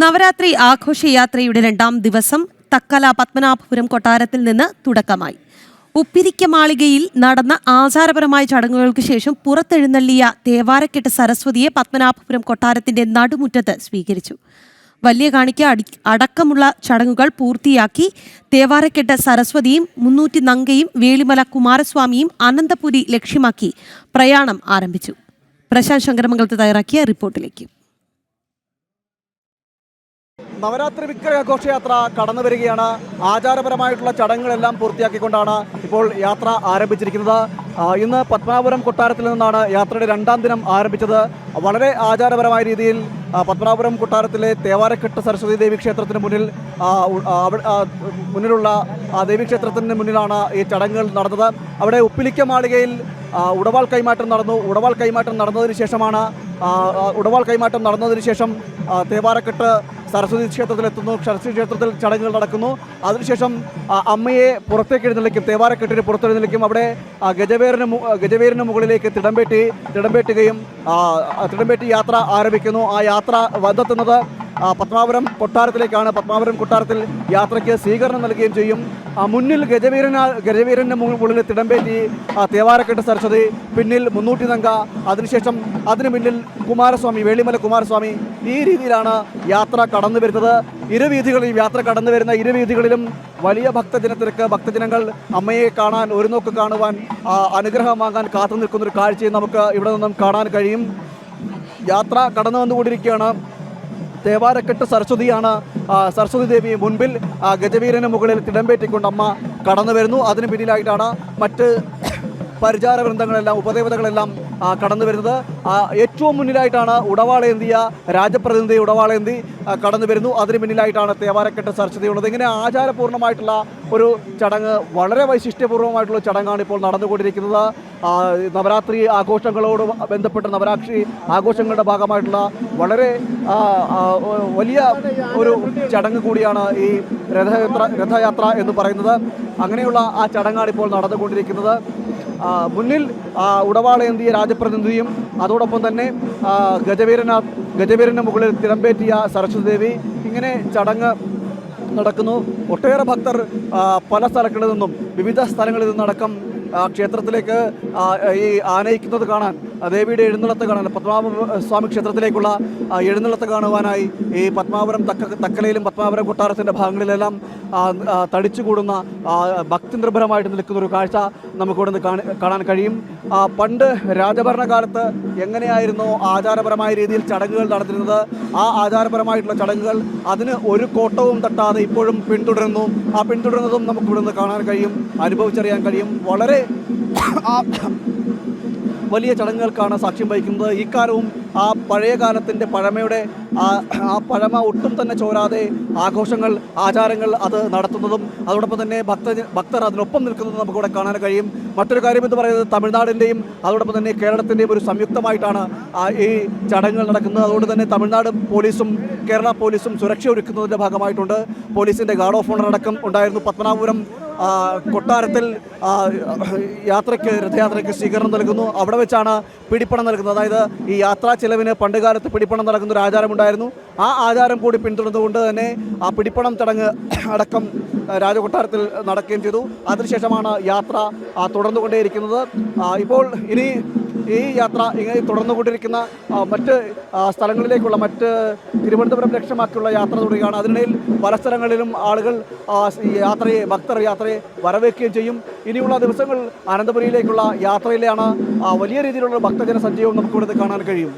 നവരാത്രി ആഘോഷയാത്രയുടെ രണ്ടാം ദിവസം തക്കല പത്മനാഭപുരം കൊട്ടാരത്തിൽ നിന്ന് തുടക്കമായി. ഉപ്പിരിക്കമാളികയിൽ നടന്ന ആചാരപരമായ ചടങ്ങുകൾക്ക് ശേഷം പുറത്തെഴുന്നള്ളിയ തേവാരക്കെട്ട് സരസ്വതിയെ പത്മനാഭപുരം കൊട്ടാരത്തിന്റെ നടുമുറ്റത്ത് സ്വീകരിച്ചു. വലിയ കാണിക്ക അടക്കമുള്ള ചടങ്ങുകൾ പൂർത്തിയാക്കി തേവാരക്കെട്ട് സരസ്വതിയും 300 നങ്കയും വേളിമല കുമാരസ്വാമിയും അനന്തപുരി ലക്ഷ്യമാക്കി പ്രയാണം ആരംഭിച്ചു. പ്രശാന്ത് ശങ്കരമംഗലത്ത് തയ്യാറാക്കിയ റിപ്പോർട്ടിലേക്ക്. നവരാത്രി വിഗ്രഹാഘോഷയാത്ര കടന്നു വരികയാണ്. ആചാരപരമായിട്ടുള്ള ചടങ്ങുകളെല്ലാം പൂർത്തിയാക്കിക്കൊണ്ടാണ് ഇപ്പോൾ യാത്ര ആരംഭിച്ചിരിക്കുന്നത്. ഇന്ന് പത്മനാഭപുരം കൊട്ടാരത്തിൽ നിന്നാണ് യാത്രയുടെ രണ്ടാം ദിനം ആരംഭിച്ചത്. വളരെ ആചാരപരമായ രീതിയിൽ പത്മനാഭപുരം കൊട്ടാരത്തിലെ തേവാരക്കെട്ട് സരസ്വതി ദേവി ക്ഷേത്രത്തിന് മുന്നിലുള്ള ദേവീക്ഷേത്രത്തിന് മുന്നിലാണ് ഈ ചടങ്ങുകൾ നടന്നത്. അവിടെ ഉപ്പിലിക്ക മാളികയിൽ ഉടവാൾ കൈമാറ്റം നടന്നു. ഉടവാൾ കൈമാറ്റം നടന്നതിന് ശേഷം തേവാരക്കെട്ട് സരസ്വതി ക്ഷേത്രത്തിലെത്തുന്നു. സരസ്വതി ക്ഷേത്രത്തിൽ ചടങ്ങുകൾ നടക്കുന്നു. അതിനുശേഷം അമ്മയെ പുറത്തേക്ക് എഴുന്നള്ളിക്കും, തേവാരക്കെട്ടിന് പുറത്തെഴുന്നള്ളിക്കും. അവിടെ ഗജവേരിന് മുകളിലേക്ക് തിടമ്പേറ്റി യാത്ര ആരംഭിക്കുന്നു. ആ യാത്ര വന്നെത്തുന്നത് പത്മനാഭപുരം കൊട്ടാരത്തിലേക്കാണ്. പത്മനാഭപുരം കൊട്ടാരത്തിൽ യാത്രയ്ക്ക് സ്വീകരണം നൽകുകയും ചെയ്യും. മുന്നിൽ ഗജവീരൻ്റെ മുകളിൽ തിടമ്പേറ്റി തേവാരക്കെട്ട് സരസ്വതി, പിന്നിൽ 300 നങ്ക, അതിനുശേഷം അതിന് പിന്നിൽ കുമാരസ്വാമി, വേളിമല കുമാരസ്വാമി. ഈ രീതിയിലാണ് യാത്ര കടന്നു വരുന്നത്. യാത്ര കടന്നു വരുന്ന ഇരുവീഥികളിലും വലിയ ഭക്തജനത്തിരക്ക്. ഭക്തജനങ്ങൾ അമ്മയെ കാണാൻ, ഒരു നോക്ക് കാണുവാൻ, അനുഗ്രഹം വാങ്ങാൻ കാത്തു നിൽക്കുന്നൊരു കാഴ്ചയും നമുക്ക് ഇവിടെ നിന്നും കാണാൻ കഴിയും. യാത്ര കടന്നു വന്നുകൊണ്ടിരിക്കുകയാണ്. തേവാരക്കെട്ട് സരസ്വതിയാണ്. സരസ്വതി ദേവി മുൻപിൽ ഗജവീരന് മുകളിൽ തിടമ്പേറ്റിക്കൊണ്ട് അമ്മ കടന്നു വരുന്നു. അതിന് പിന്നിലായിട്ടാണ് മറ്റ് പരിചാര വൃന്ദങ്ങളെല്ലാം, ഉപദേവതകളെല്ലാം കടന്നു വരുന്നത്. ഏറ്റവും മുന്നിലായിട്ടാണ് രാജപ്രതിനിധി ഉടവാളേന്തി കടന്നു വരുന്നു. അതിന് പിന്നിലായിട്ടാണ് തേവാരക്കെട്ട് സരസ്വതി ഉള്ളത്. ഇങ്ങനെ ആചാരപൂർണ്ണമായിട്ടുള്ള ഒരു ചടങ്ങ്, വളരെ വൈശിഷ്ട്യപൂർവ്വമായിട്ടുള്ള ചടങ്ങാണ് ഇപ്പോൾ നടന്നുകൊണ്ടിരിക്കുന്നത്. നവരാത്രി ആഘോഷങ്ങളോട് ബന്ധപ്പെട്ട് നവരാത്രി ആഘോഷങ്ങളുടെ ഭാഗമായിട്ടുള്ള വളരെ വലിയ ഒരു ചടങ്ങ് കൂടിയാണ് ഈ രഥയാത്ര എന്ന് പറയുന്നത്. അങ്ങനെയുള്ള ആ ചടങ്ങാണ് ഇപ്പോൾ നടന്നുകൊണ്ടിരിക്കുന്നത്. മുന്നിൽ ഉടവാളേന്തിയ രാജപ്രതിനിധിയും അതോടൊപ്പം തന്നെ ഗജവീരന് മുകളിൽ തിടമ്പേറ്റിയ സരസ്വതി ദേവി. ഇങ്ങനെ ചടങ്ങ് നടക്കുന്നു. ഒട്ടേറെ ഭക്തർ പല സ്ഥലങ്ങളിൽ നിന്നും, വിവിധ സ്ഥലങ്ങളിൽ നിന്നടക്കം ക്ഷേത്രത്തിലേക്ക് ഈ ആനയിക്കുന്നത് കാണാൻ, ദേവിയുടെ എഴുന്നള്ളത്ത് കാണാൻ, പത്മനാഭസ്വാമി ക്ഷേത്രത്തിലേക്കുള്ള എഴുന്നള്ളത്ത് കാണുവാനായി ഈ തക്കലയിലും പത്മനാഭപുരം കൊട്ടാരത്തിൻ്റെ ഭാഗങ്ങളിലെല്ലാം തടിച്ചുകൂടുന്ന ഭക്തി നിർഭരമായിട്ട് നിൽക്കുന്നൊരു കാഴ്ച നമുക്കിവിടെ കാണാൻ കഴിയും. പണ്ട് രാജഭരണകാലത്ത് എങ്ങനെയായിരുന്നു ആചാരപരമായ രീതിയിൽ ചടങ്ങുകൾ നടത്തിരുന്നത്, ആ ആചാരപരമായിട്ടുള്ള ചടങ്ങുകൾ അതിന് ഒരു കോട്ടവും തട്ടാതെ ഇപ്പോഴും പിന്തുടരുന്നതും നമുക്കിവിടെ നിന്ന് കാണാൻ കഴിയും, അനുഭവിച്ചറിയാൻ കഴിയും. വളരെ വലിയ ചടങ്ങുകൾക്കാണ് സാക്ഷ്യം വഹിക്കുന്നത്. ഇക്കാലവും ആ പഴയ കാലത്തിൻ്റെ പഴമയുടെ ആ പഴമ ഒട്ടും തന്നെ ചോരാതെ ആഘോഷങ്ങൾ, ആചാരങ്ങൾ അത് നടത്തുന്നതും അതോടൊപ്പം തന്നെ ഭക്തർ അതിനൊപ്പം നിൽക്കുന്നതും നമുക്കിവിടെ കാണാൻ കഴിയും. മറ്റൊരു കാര്യം എന്ന് പറയുന്നത് തമിഴ്നാടിൻ്റെയും അതോടൊപ്പം തന്നെ കേരളത്തിൻ്റെയും ഒരു സംയുക്തമായിട്ടാണ് ഈ ചടങ്ങുകൾ നടക്കുന്നത്. അതുകൊണ്ട് തന്നെ തമിഴ്നാട് പോലീസും കേരള പോലീസും സുരക്ഷ ഒരുക്കുന്നതിൻ്റെ ഭാഗമായിട്ടുണ്ട്. പോലീസിൻ്റെ ഗാർഡ് ഓഫ് ഓണർ അടക്കം ഉണ്ടായിരുന്നു. പത്മനാഭപുരം കൊട്ടാരത്തിൽ രഥയാത്രയ്ക്ക് സ്വീകരണം നൽകുന്നു. അവിടെ വെച്ചാണ് പിടിപ്പണം നൽകുന്നത്. അതായത് ഈ യാത്രാ ചെലവിന് പണ്ടുകാലത്ത് പിടിപ്പണം നൽകുന്ന ഒരു ആചാരമുണ്ടായിരുന്നു. ആ ആചാരം കൂടി പിന്തുടർന്നുകൊണ്ട് തന്നെ ആ പിടിപ്പണം ചടങ്ങ് അടക്കം രാജകൊട്ടാരത്തിൽ നടക്കുകയും ചെയ്തു. അതിനുശേഷമാണ് യാത്ര തുടർന്നുകൊണ്ടേയിരിക്കുന്നത്. ഇപ്പോൾ ഇനി ഈ യാത്ര ഇങ്ങനെ തുടർന്നുകൊണ്ടിരിക്കുന്ന മറ്റ് സ്ഥലങ്ങളിലേക്കുള്ള, തിരുവനന്തപുരം ലക്ഷ്യമാക്കിയുള്ള യാത്ര തുടരുകയാണ്. അതിനിടയിൽ പല സ്ഥലങ്ങളിലും ആളുകൾ ഭക്തർ യാത്രയെ വരവേൽക്കുകയും ചെയ്യും. ഇനിയുള്ള ദിവസങ്ങൾ അനന്തപുരിയിലേക്കുള്ള യാത്രയിലാണ് വലിയ രീതിയിലുള്ള ഭക്തജന സഞ്ചയവും നമുക്കിവിടെ കാണാൻ കഴിയും.